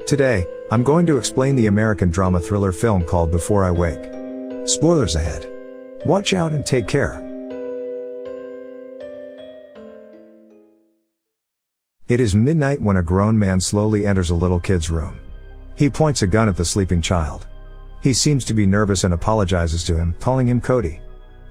Today, I'm going to explain the American drama thriller film called Before I Wake. Spoilers ahead. Watch out and take care. It is midnight when a grown man slowly enters a little kid's room. He points a gun at the sleeping child. He seems to be nervous and apologizes to him, calling him Cody.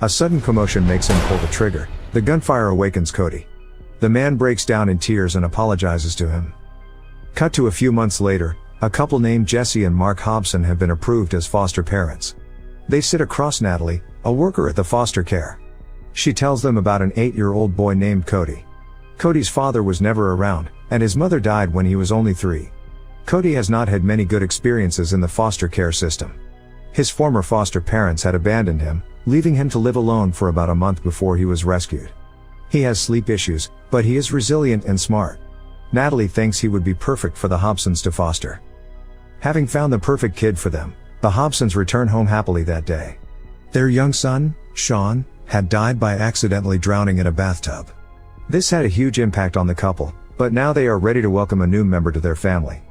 A sudden commotion makes him pull the trigger. The gunfire awakens Cody. The man breaks down in tears and apologizes to him. Cut to a few months later, a couple named Jesse and Mark Hobson have been approved as foster parents. They sit across Natalie, a worker at the foster care. She tells them about an 8-year-old boy named Cody. Cody's father was never around, and his mother died when he was only 3. Cody has not had many good experiences in the foster care system. His former foster parents had abandoned him, leaving him to live alone for about a month before he was rescued. He has sleep issues, but he is resilient and smart. Natalie thinks he would be perfect for the Hobsons to foster. Having found the perfect kid for them, the Hobsons return home happily that day. Their young son, Sean, had died by accidentally drowning in a bathtub. This had a huge impact on the couple, but now they are ready to welcome a new member to their family.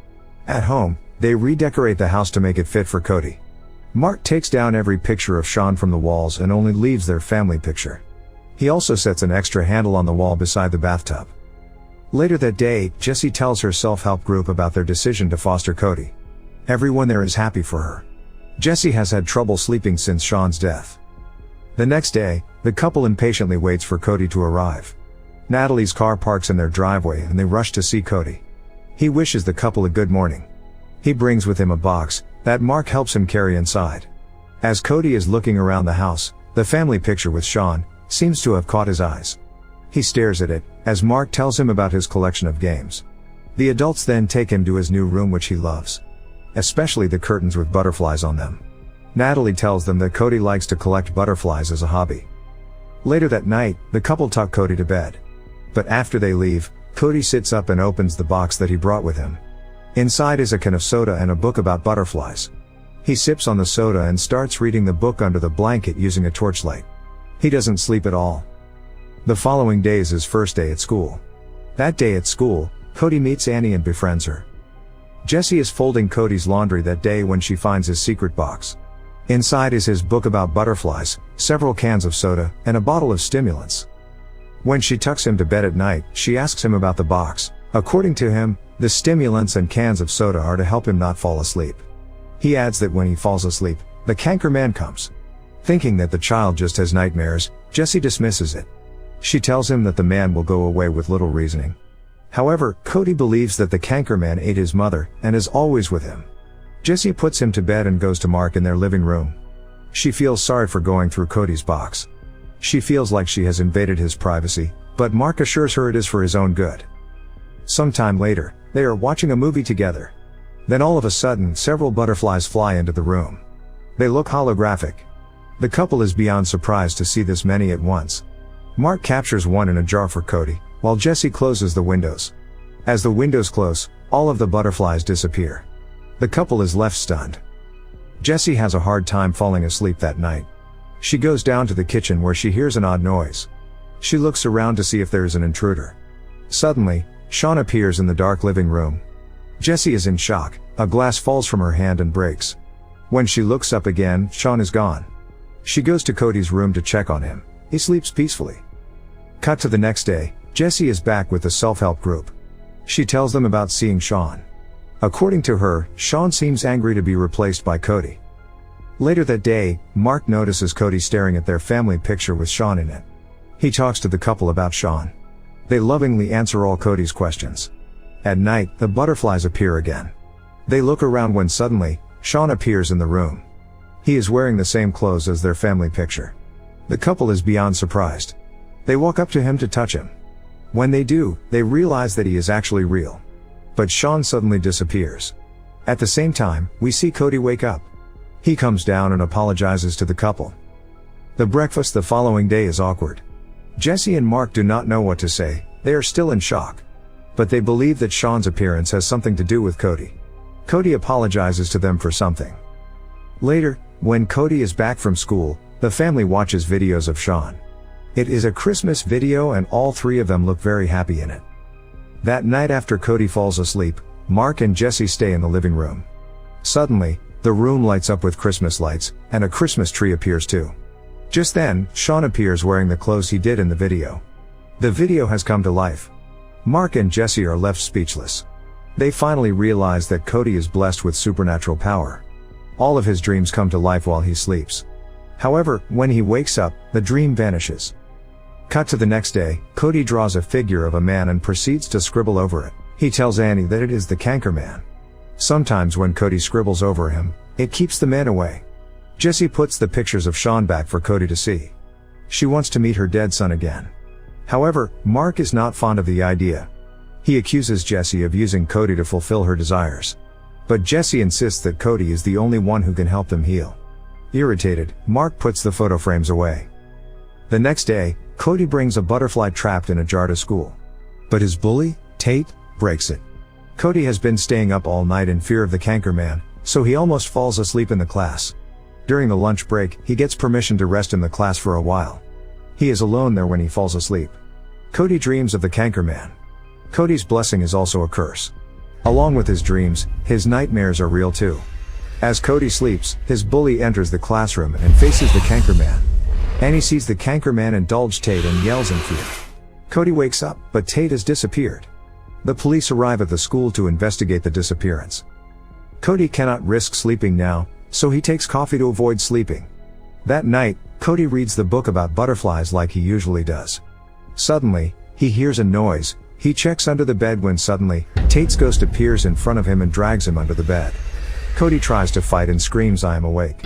At home, they redecorate the house to make it fit for Cody. Mark takes down every picture of Sean from the walls and only leaves their family picture. He also sets an extra handle on the wall beside the bathtub. Later that day, Jessie tells her self-help group about their decision to foster Cody. Everyone there is happy for her. Jessie has had trouble sleeping since Sean's death. The next day, the couple impatiently waits for Cody to arrive. Natalie's car parks in their driveway and they rush to see Cody. He wishes the couple a good morning. He brings with him a box that Mark helps him carry inside. As Cody is looking around the house, the family picture with Sean seems to have caught his eyes. He stares at it, as Mark tells him about his collection of games. The adults then take him to his new room which he loves. Especially the curtains with butterflies on them. Natalie tells them that Cody likes to collect butterflies as a hobby. Later that night, the couple tuck Cody to bed. But after they leave, Cody sits up and opens the box that he brought with him. Inside is a can of soda and a book about butterflies. He sips on the soda and starts reading the book under the blanket using a torchlight. He doesn't sleep at all. The following day is his first day at school. That day at school, Cody meets Annie and befriends her. Jessie is folding Cody's laundry that day when she finds his secret box. Inside is his book about butterflies, several cans of soda, and a bottle of stimulants. When she tucks him to bed at night, she asks him about the box. According to him, the stimulants and cans of soda are to help him not fall asleep. He adds that when he falls asleep, the canker man comes. Thinking that the child just has nightmares, Jessie dismisses it. She tells him that the man will go away with little reasoning. However, Cody believes that the canker man ate his mother and is always with him. Jessie puts him to bed and goes to Mark in their living room. She feels sorry for going through Cody's box. She feels like she has invaded his privacy, but Mark assures her it is for his own good. Sometime later, they are watching a movie together. Then all of a sudden, several butterflies fly into the room. They look holographic. The couple is beyond surprised to see this many at once. Mark captures one in a jar for Cody, while Jessie closes the windows. As the windows close, all of the butterflies disappear. The couple is left stunned. Jessie has a hard time falling asleep that night. She goes down to the kitchen where she hears an odd noise. She looks around to see if there is an intruder. Suddenly, Sean appears in the dark living room. Jessie is in shock. A glass falls from her hand and breaks. When she looks up again, Sean is gone. She goes to Cody's room to check on him. He sleeps peacefully. Cut to the next day, Jessie is back with the self-help group. She tells them about seeing Sean. According to her, Sean seems angry to be replaced by Cody. Later that day, Mark notices Cody staring at their family picture with Sean in it. He talks to the couple about Sean. They lovingly answer all Cody's questions. At night, the butterflies appear again. They look around when suddenly, Sean appears in the room. He is wearing the same clothes as their family picture. The couple is beyond surprised. They walk up to him to touch him. When they do, they realize that he is actually real. But Sean suddenly disappears. At the same time, we see Cody wake up. He comes down and apologizes to the couple. The breakfast the following day is awkward. Jessie and Mark do not know what to say. They are still in shock. But they believe that Sean's appearance has something to do with Cody. Cody apologizes to them for something. Later, when Cody is back from school, the family watches videos of Sean. It is a Christmas video and all 3 of them look very happy in it. That night after Cody falls asleep, Mark and Jesse stay in the living room. Suddenly, the room lights up with Christmas lights, and a Christmas tree appears too. Just then, Sean appears wearing the clothes he did in the video. The video has come to life. Mark and Jesse are left speechless. They finally realize that Cody is blessed with supernatural power. All of his dreams come to life while he sleeps. However, when he wakes up, the dream vanishes. Cut to the next day, Cody draws a figure of a man and proceeds to scribble over it. He tells Annie that it is the Canker Man. Sometimes when Cody scribbles over him, it keeps the man away. Jesse puts the pictures of Sean back for Cody to see. She wants to meet her dead son again. However, Mark is not fond of the idea. He accuses Jesse of using Cody to fulfill her desires. But Jesse insists that Cody is the only one who can help them heal. Irritated, Mark puts the photo frames away. The next day, Cody brings a butterfly trapped in a jar to school. But his bully, Tate, breaks it. Cody has been staying up all night in fear of the Canker Man, so he almost falls asleep in the class. During the lunch break, he gets permission to rest in the class for a while. He is alone there when he falls asleep. Cody dreams of the Canker Man. Cody's blessing is also a curse. Along with his dreams, his nightmares are real too. As Cody sleeps, his bully enters the classroom and faces the Canker Man. Annie sees the Canker Man indulge Tate and yells in fear. Cody wakes up, but Tate has disappeared. The police arrive at the school to investigate the disappearance. Cody cannot risk sleeping now, so he takes coffee to avoid sleeping. That night, Cody reads the book about butterflies like he usually does. Suddenly, he hears a noise. He checks under the bed when suddenly, Tate's ghost appears in front of him and drags him under the bed. Cody tries to fight and screams, "I am awake."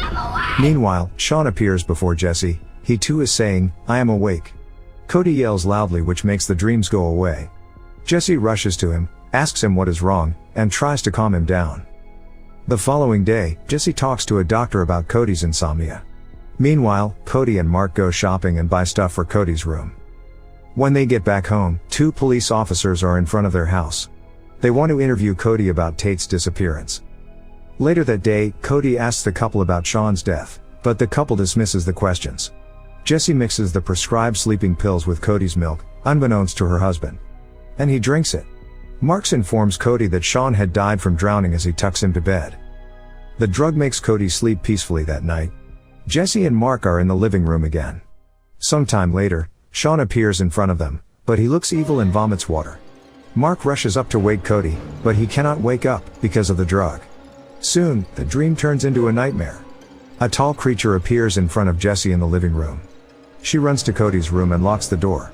Meanwhile, Sean appears before Jesse. He too is saying, "I am awake." Cody yells loudly, which makes the dreams go away. Jesse rushes to him, asks him what is wrong, and tries to calm him down. The following day, Jesse talks to a doctor about Cody's insomnia. Meanwhile, Cody and Mark go shopping and buy stuff for Cody's room. When they get back home, two police officers are in front of their house. They want to interview Cody about Tate's disappearance. Later that day, Cody asks the couple about Sean's death, but the couple dismisses the questions. Jesse mixes the prescribed sleeping pills with Cody's milk, unbeknownst to her husband. And he drinks it. Mark informs Cody that Sean had died from drowning as he tucks him to bed. The drug makes Cody sleep peacefully that night. Jesse and Mark are in the living room again. Sometime later, Sean appears in front of them, but he looks evil and vomits water. Mark rushes up to wake Cody, but he cannot wake up because of the drug. Soon, the dream turns into a nightmare. A tall creature appears in front of Jesse in the living room. She runs to Cody's room and locks the door.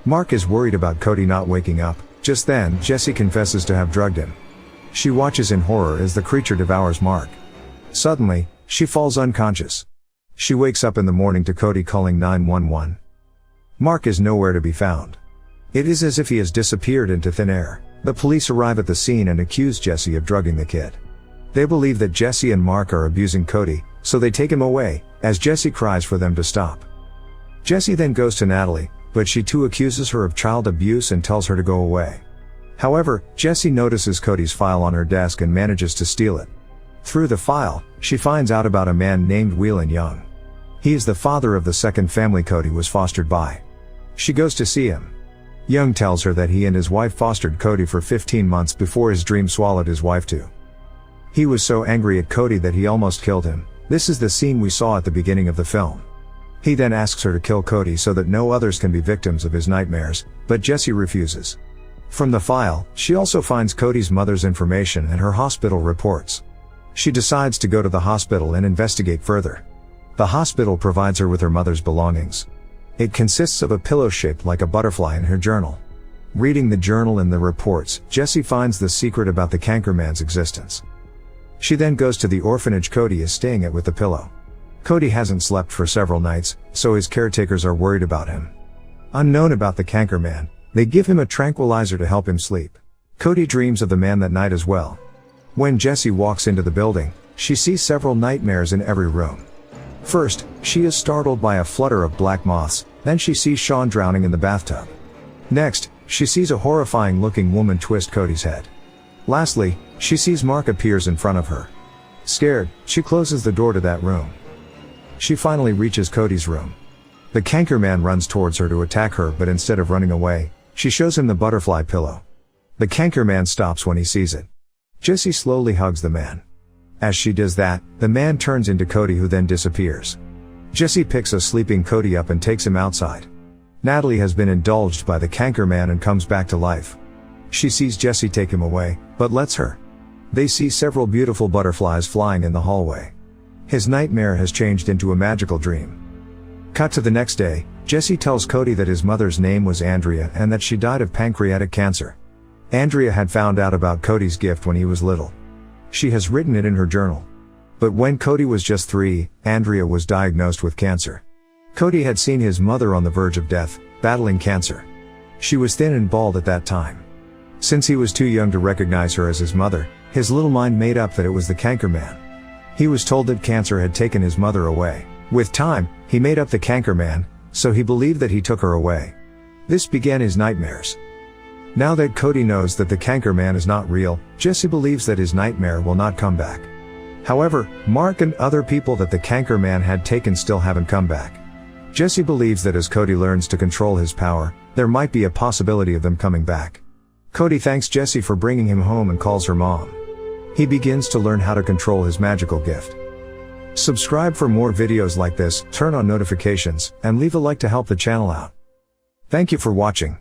Mark is worried about Cody not waking up. Just then, Jesse confesses to have drugged him. She watches in horror as the creature devours Mark. Suddenly, she falls unconscious. She wakes up in the morning to Cody calling 911. Mark is nowhere to be found. It is as if he has disappeared into thin air. The police arrive at the scene and accuse Jesse of drugging the kid. They believe that Jesse and Mark are abusing Cody, so they take him away, as Jesse cries for them to stop. Jesse then goes to Natalie, but she too accuses her of child abuse and tells her to go away. However, Jesse notices Cody's file on her desk and manages to steal it. Through the file, she finds out about a man named Whelan Young. He is the father of the second family Cody was fostered by. She goes to see him. Young tells her that he and his wife fostered Cody for 15 months before his dream swallowed his wife too. He was so angry at Cody that he almost killed him. This is the scene we saw at the beginning of the film. He then asks her to kill Cody so that no others can be victims of his nightmares, but Jesse refuses. From the file, she also finds Cody's mother's information and her hospital reports. She decides to go to the hospital and investigate further. The hospital provides her with her mother's belongings. It consists of a pillow shaped like a butterfly in her journal. Reading the journal and the reports, Jesse finds the secret about the Canker Man's existence. She then goes to the orphanage Cody is staying at with the pillow. Cody hasn't slept for several nights, so his caretakers are worried about him. Unknown about the Canker Man, they give him a tranquilizer to help him sleep. Cody dreams of the man that night as well. When Jesse walks into the building, she sees several nightmares in every room. First, she is startled by a flutter of black moths, then she sees Sean drowning in the bathtub. Next, she sees a horrifying looking woman twist Cody's head. Lastly, she sees Mark appears in front of her. Scared, she closes the door to that room. She finally reaches Cody's room. The Canker Man runs towards her to attack her, but instead of running away, she shows him the butterfly pillow. The Canker Man stops when he sees it. Jessie slowly hugs the man. As she does that, the man turns into Cody, who then disappears. Jessie picks a sleeping Cody up and takes him outside. Natalie has been indulged by the canker man and comes back to life. She sees Jessie take him away, but lets her. They see several beautiful butterflies flying in the hallway. His nightmare has changed into a magical dream. Cut to the next day, Jessie tells Cody that his mother's name was Andrea and that she died of pancreatic cancer. Andrea had found out about Cody's gift when he was little. She has written it in her journal. But when Cody was just 3, Andrea was diagnosed with cancer. Cody had seen his mother on the verge of death, battling cancer. She was thin and bald at that time. Since he was too young to recognize her as his mother, his little mind made up that it was the canker man. He was told that cancer had taken his mother away. With time, he made up the canker man, so he believed that he took her away. This began his nightmares. Now that Cody knows that the canker man is not real, Jessie believes that his nightmare will not come back. However, Mark and other people that the canker man had taken still haven't come back. Jessie believes that as Cody learns to control his power, there might be a possibility of them coming back. Cody thanks Jessie for bringing him home and calls her mom. He begins to learn how to control his magical gift. Subscribe for more videos like this, turn on notifications, and leave a like to help the channel out. Thank you for watching.